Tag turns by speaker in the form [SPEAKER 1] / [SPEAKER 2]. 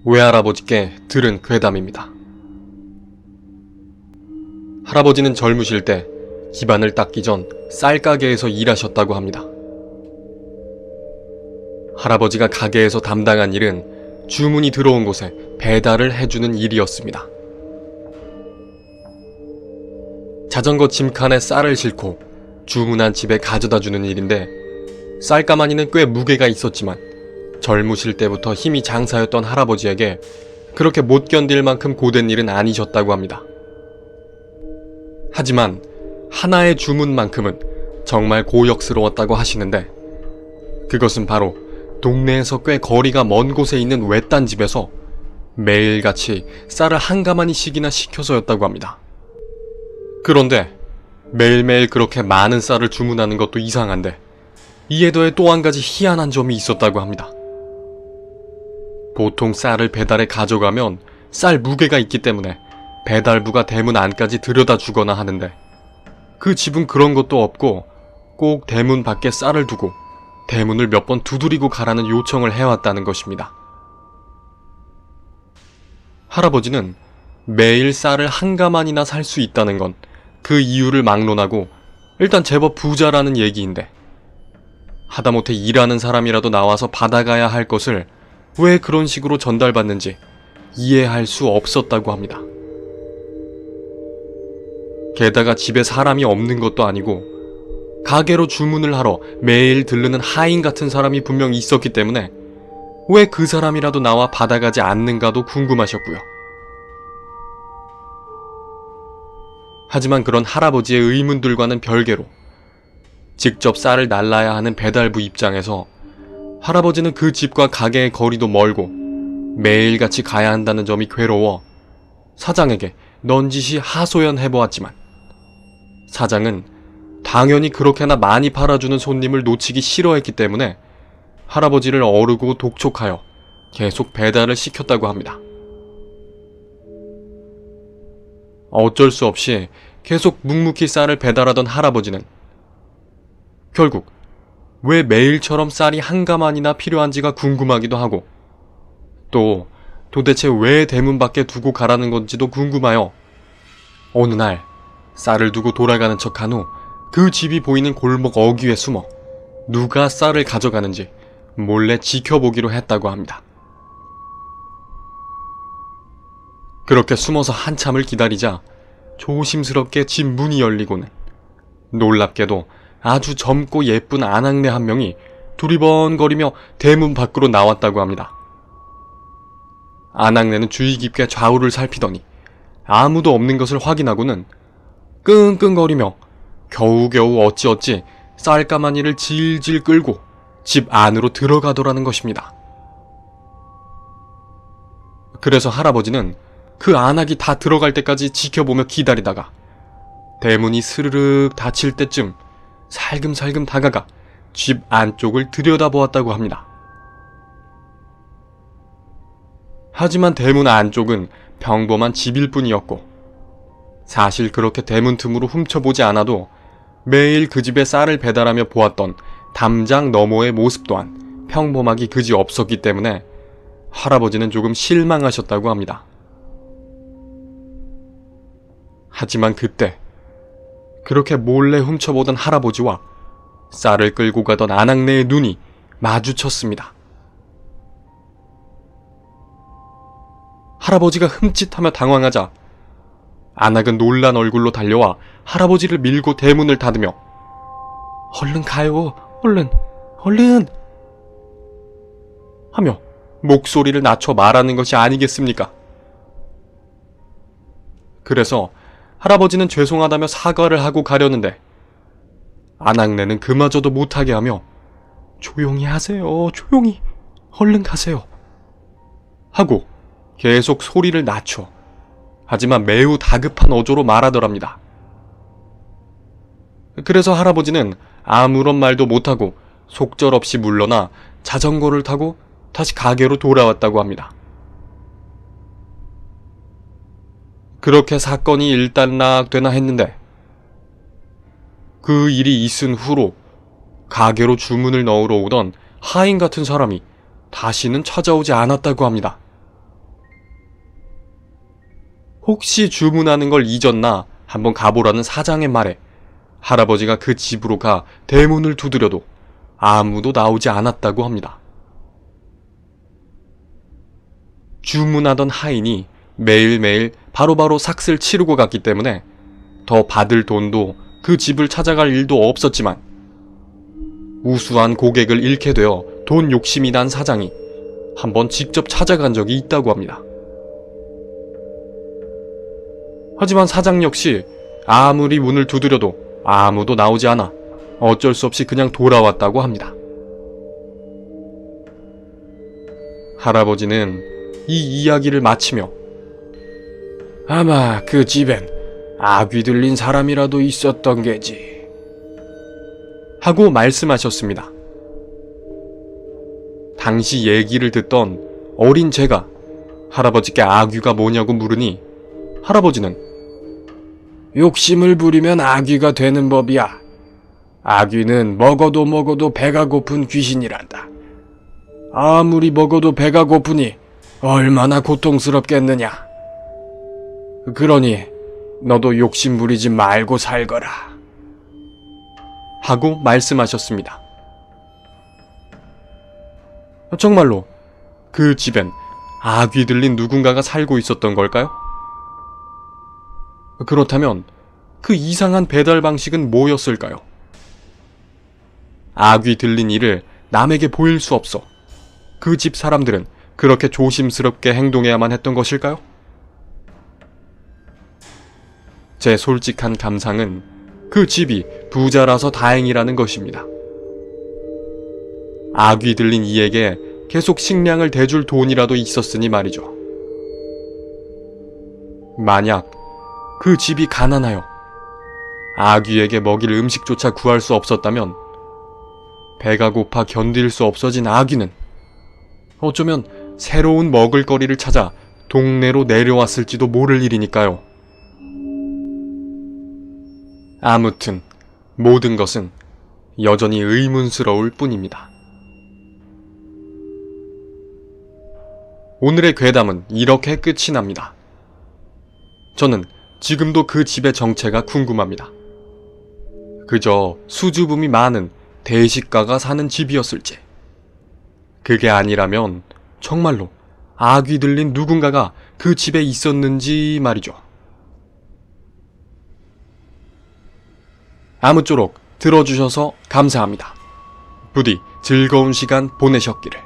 [SPEAKER 1] 외할아버지께 들은 괴담입니다. 할아버지는 젊으실 때 집안을 닦기 전 쌀가게에서 일하셨다고 합니다. 할아버지가 가게에서 담당한 일은 주문이 들어온 곳에 배달을 해주는 일이었습니다. 자전거 짐칸에 쌀을 싣고 주문한 집에 가져다주는 일인데, 쌀가마니는 꽤 무게가 있었지만 젊으실 때부터 힘이 장사였던 할아버지에게 그렇게 못 견딜 만큼 고된 일은 아니셨다고 합니다. 하지만 하나의 주문만큼은 정말 고역스러웠다고 하시는데, 그것은 바로 동네에서 꽤 거리가 먼 곳에 있는 외딴 집에서 매일같이 쌀을 한 가마니씩이나 시켜서였다고 합니다. 그런데 매일매일 그렇게 많은 쌀을 주문하는 것도 이상한데, 이에 더해 또 한 가지 희한한 점이 있었다고 합니다. 보통 쌀을 배달해 가져가면 쌀 무게가 있기 때문에 배달부가 대문 안까지 들여다 주거나 하는데, 그 집은 그런 것도 없고 꼭 대문 밖에 쌀을 두고 대문을 몇 번 두드리고 가라는 요청을 해왔다는 것입니다. 할아버지는 매일 쌀을 한 가만이나 살 수 있다는 건 그 이유를 막론하고 일단 제법 부자라는 얘기인데, 하다못해 일하는 사람이라도 나와서 받아가야 할 것을 왜 그런 식으로 전달받는지 이해할 수 없었다고 합니다. 게다가 집에 사람이 없는 것도 아니고 가게로 주문을 하러 매일 들르는 하인 같은 사람이 분명 있었기 때문에 왜 그 사람이라도 나와 받아가지 않는가도 궁금하셨고요. 하지만 그런 할아버지의 의문들과는 별개로 직접 쌀을 날라야 하는 배달부 입장에서 할아버지는 그 집과 가게의 거리도 멀고 매일같이 가야 한다는 점이 괴로워 사장에게 넌지시 하소연해보았지만, 사장은 당연히 그렇게나 많이 팔아주는 손님을 놓치기 싫어했기 때문에 할아버지를 어르고 독촉하여 계속 배달을 시켰다고 합니다. 어쩔 수 없이 계속 묵묵히 쌀을 배달하던 할아버지는 결국 왜 매일처럼 쌀이 한 가만이나 필요한지가 궁금하기도 하고, 또 도대체 왜 대문 밖에 두고 가라는 건지도 궁금하여 어느 날 쌀을 두고 돌아가는 척한 후 그 집이 보이는 골목 어귀에 숨어 누가 쌀을 가져가는지 몰래 지켜보기로 했다고 합니다. 그렇게 숨어서 한참을 기다리자 조심스럽게 집 문이 열리고는 놀랍게도 아주 젊고 예쁜 아낙네 한 명이 두리번거리며 대문 밖으로 나왔다고 합니다. 아낙네는 주의 깊게 좌우를 살피더니 아무도 없는 것을 확인하고는 끙끙거리며 겨우겨우 어찌어찌 쌀가마니를 질질 끌고 집 안으로 들어가더라는 것입니다. 그래서 할아버지는 그 안악이 다 들어갈 때까지 지켜보며 기다리다가 대문이 스르륵 닫힐 때쯤 살금살금 다가가 집 안쪽을 들여다보았다고 합니다. 하지만 대문 안쪽은 평범한 집일 뿐이었고, 사실 그렇게 대문 틈으로 훔쳐보지 않아도 매일 그 집에 쌀을 배달하며 보았던 담장 너머의 모습 또한 평범하기 그지 없었기 때문에 할아버지는 조금 실망하셨다고 합니다. 하지만 그때 그렇게 몰래 훔쳐보던 할아버지와 쌀을 끌고 가던 아낙네의 눈이 마주쳤습니다. 할아버지가 흠칫하며 당황하자 아낙은 놀란 얼굴로 달려와 할아버지를 밀고 대문을 닫으며 "얼른 가요, 얼른" 하며 목소리를 낮춰 말하는 것이 아니겠습니까? 그래서 할아버지는 죄송하다며 사과를 하고 가려는데, 아낙네는 그마저도 못하게 하며 "조용히 하세요, 조용히, 얼른 가세요" 하고 계속 소리를 낮춰, 하지만 매우 다급한 어조로 말하더랍니다. 그래서 할아버지는 아무런 말도 못하고 속절없이 물러나 자전거를 타고 다시 가게로 돌아왔다고 합니다. 그렇게 사건이 일단락되나 했는데, 그 일이 있은 후로 가게로 주문을 넣으러 오던 하인 같은 사람이 다시는 찾아오지 않았다고 합니다. 혹시 주문하는 걸 잊었나 한번 가보라는 사장의 말에 할아버지가 그 집으로 가 대문을 두드려도 아무도 나오지 않았다고 합니다. 주문하던 하인이 매일매일 바로바로 삭슬 치르고 갔기 때문에 더 받을 돈도 그 집을 찾아갈 일도 없었지만 우수한 고객을 잃게 되어 돈 욕심이 난 사장이 한번 직접 찾아간 적이 있다고 합니다. 하지만 사장 역시 아무리 문을 두드려도 아무도 나오지 않아 어쩔 수 없이 그냥 돌아왔다고 합니다. 할아버지는 이 이야기를 마치며 아마 그 집엔 아귀 들린 사람이라도 있었던 게지 하고 말씀하셨습니다. 당시 얘기를 듣던 어린 제가 할아버지께 아귀가 뭐냐고 물으니 할아버지는 욕심을 부리면 아귀가 되는 법이야. 아귀는 먹어도 배가 고픈 귀신이란다. 아무리 먹어도 배가 고프니 얼마나 고통스럽겠느냐. 그러니 너도 욕심 부리지 말고 살거라. 하고 말씀하셨습니다. 정말로 그 집엔 아귀 들린 누군가가 살고 있었던 걸까요? 그렇다면 그 이상한 배달 방식은 뭐였을까요? 아귀 들린 일을 남에게 보일 수 없어 그 집 사람들은 그렇게 조심스럽게 행동해야만 했던 것일까요? 제 솔직한 감상은 그 집이 부자라서 다행이라는 것입니다. 아귀 들린 이에게 계속 식량을 대줄 돈이라도 있었으니 말이죠. 만약 그 집이 가난하여 아귀에게 먹일 음식조차 구할 수 없었다면 배가 고파 견딜 수 없어진 아귀는 어쩌면 새로운 먹을거리를 찾아 동네로 내려왔을지도 모를 일이니까요. 아무튼 모든 것은 여전히 의문스러울 뿐입니다. 오늘의 괴담은 이렇게 끝이 납니다. 저는 지금도 그 집의 정체가 궁금합니다. 그저 수줍음이 많은 대식가가 사는 집이었을지, 그게 아니라면 정말로 아귀 들린 누군가가 그 집에 있었는지 말이죠. 아무쪼록 들어주셔서 감사합니다. 부디 즐거운 시간 보내셨기를.